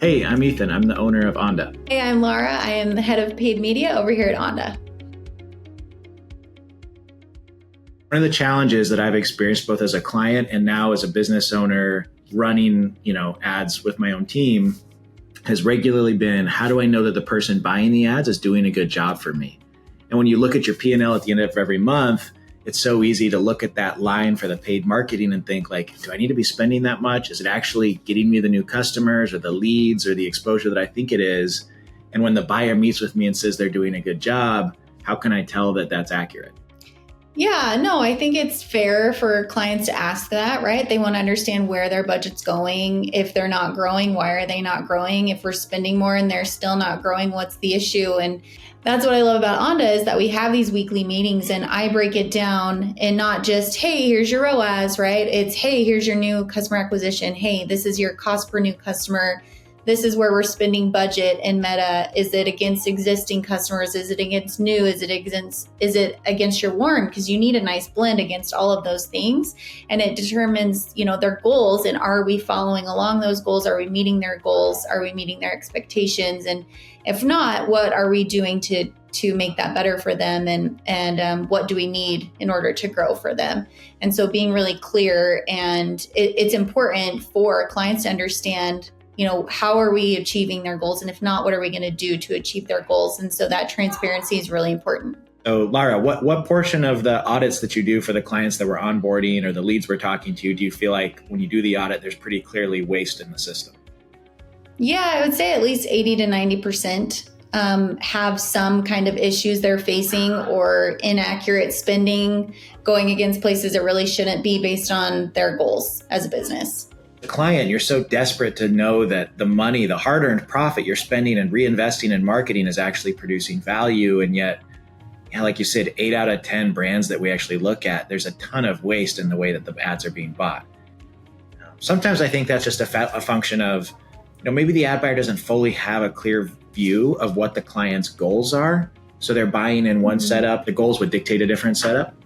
Hey, I'm Ethan. I'm the owner of Onda. Hey, I'm Lara. I am the head of paid media over here at Onda. One of the challenges that I've experienced both as a client and now as a business owner running, ads with my own team has regularly been, how do I know that the person buying the ads is doing a good job for me? And when you look at your P&L at the end of every month, it's so easy to look at that line for the paid marketing and think like, do I need to be spending that much? Is it actually getting me the new customers or the leads or the exposure that I think it is? And when the buyer meets with me and says they're doing a good job, how can I tell that that's accurate? Yeah, no, I think it's fair for clients to ask that, right? They want to understand where their budget's going. If they're not growing, why are they not growing? If we're spending more and they're still not growing, what's the issue? And that's what I love about Onda is that we have these weekly meetings and I break it down and not just, hey, here's your ROAS, right? It's, hey, here's your new customer acquisition. Hey, this is your cost per new customer. This is where we're spending budget in Meta. Is it against existing customers? Is it against new? Is it against your warm? Because you need a nice blend against all of those things. And it determines, their goals. And are we following along those goals? Are we meeting their goals? Are we meeting their expectations? And if not, what are we doing to make that better for them? And what do we need in order to grow for them? And so being really clear, and it's important for clients to understand, how are we achieving their goals? And if not, what are we going to do to achieve their goals? And so that transparency is really important. So Lara, what portion of the audits that you do for the clients that we're onboarding or the leads we're talking to, do you feel like when you do the audit, there's pretty clearly waste in the system? Yeah, I would say at least 80 to 90% have some kind of issues they're facing or inaccurate spending going against places it really shouldn't be based on their goals as a business. The client, you're so desperate to know that the money, the hard-earned profit you're spending and reinvesting in marketing is actually producing value. And yet, like you said, 8 out of 10 brands that we actually look at, there's a ton of waste in the way that the ads are being bought. Sometimes I think that's just a function of, maybe the ad buyer doesn't fully have a clear view of what the client's goals are. So they're buying in one setup. The goals would dictate a different setup.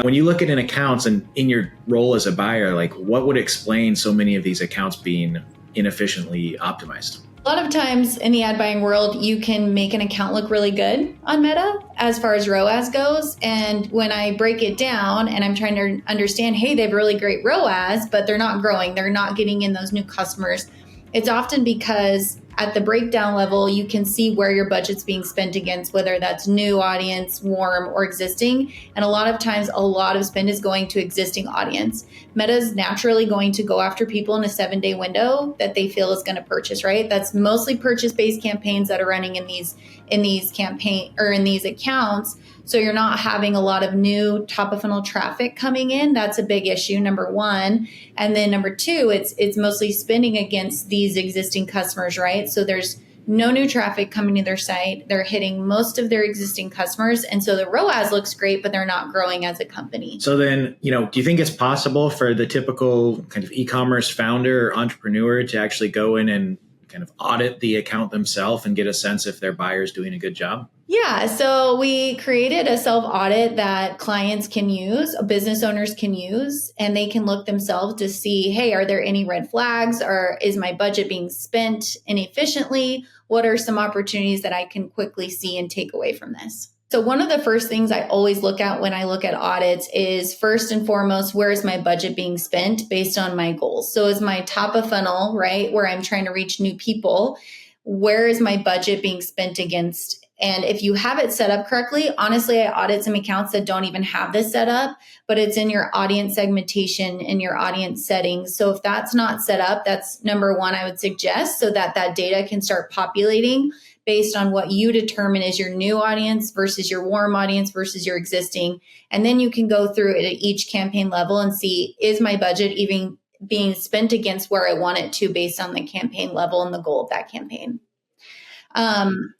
When you look at an accounts and in your role as a buyer, like what would explain so many of these accounts being inefficiently optimized? A lot of times in the ad buying world, you can make an account look really good on Meta as far as ROAS goes. And when I break it down and I'm trying to understand, hey, they have really great ROAS, but they're not growing. They're not getting in those new customers. It's often because at the breakdown level, you can see where your budget's being spent against, whether that's new audience, warm, or existing. And a lot of times, a lot of spend is going to existing audience. Meta's naturally going to go after people in a 7-day window that they feel is going to purchase, right? That's mostly purchase-based campaigns that are running in these campaign or in these accounts. So you're not having a lot of new top of funnel traffic coming in. That's a big issue, number one. And then number two, it's mostly spending against these existing customers, right? So there's no new traffic coming to their site. They're hitting most of their existing customers. And so the ROAS looks great, but they're not growing as a company. So then, do you think it's possible for the typical kind of e-commerce founder or entrepreneur to actually go in and kind of audit the account themselves and get a sense if their buyer's doing a good job? Yeah, so we created a self-audit that clients can use, business owners can use, and they can look themselves to see, hey, are there any red flags, or is my budget being spent inefficiently? What are some opportunities that I can quickly see and take away from this? So one of the first things I always look at when I look at audits is first and foremost, where is my budget being spent based on my goals? So is my top of funnel, right, where I'm trying to reach new people, where is my budget being spent against? And if you have it set up correctly, honestly, I audit some accounts that don't even have this set up, but it's in your audience segmentation and your audience settings. So if that's not set up, that's number one, I would suggest, so that that data can start populating based on what you determine is your new audience versus your warm audience versus your existing. And then you can go through it at each campaign level and see, is my budget even being spent against where I want it to based on the campaign level and the goal of that campaign.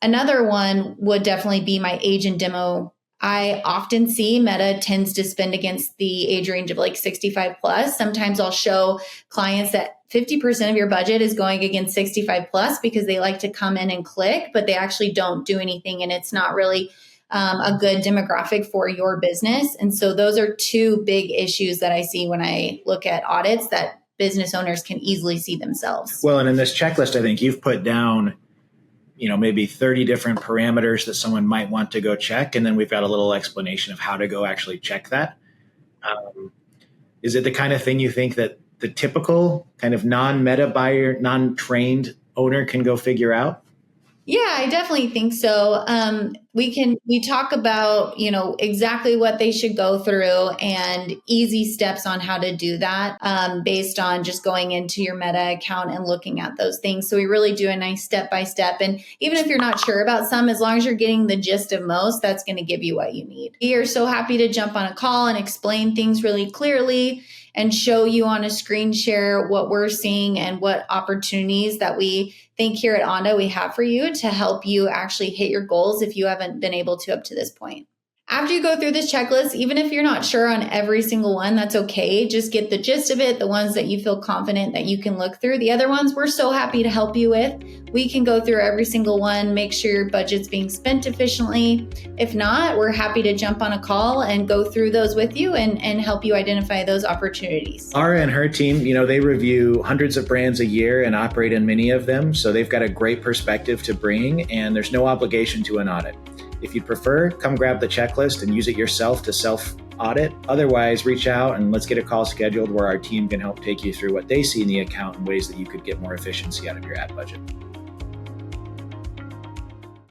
Another one would definitely be my age and demo. I often see Meta tends to spend against the age range of like 65 plus. Sometimes I'll show clients that 50% of your budget is going against 65 plus because they like to come in and click, but they actually don't do anything. And it's not really a good demographic for your business. And so those are two big issues that I see when I look at audits that business owners can easily see themselves. Well, and in this checklist, I think you've put down, maybe 30 different parameters that someone might want to go check. And then we've got a little explanation of how to go actually check that. Is it the kind of thing you think that the typical kind of non-meta buyer, non-trained owner can go figure out? Yeah, I definitely think so. We talk about, exactly what they should go through and easy steps on how to do that, based on just going into your Meta account and looking at those things. So we really do a nice step by step. And even if you're not sure about some, as long as you're getting the gist of most, that's going to give you what you need. We are so happy to jump on a call and explain things really clearly and show you on a screen share what we're seeing and what opportunities that we think here at Onda we have for you to help you actually hit your goals if you haven't been able to up to this point. After you go through this checklist, even if you're not sure on every single one, that's okay. Just get the gist of it, the ones that you feel confident that you can look through. The other ones, we're so happy to help you with. We can go through every single one, make sure your budget's being spent efficiently. If not, we're happy to jump on a call and go through those with you and help you identify those opportunities. Lara and her team, they review hundreds of brands a year and operate in many of them. So they've got a great perspective to bring, and there's no obligation to an audit. If you'd prefer, come grab the checklist and use it yourself to self-audit. Otherwise, reach out and let's get a call scheduled where our team can help take you through what they see in the account and ways that you could get more efficiency out of your ad budget.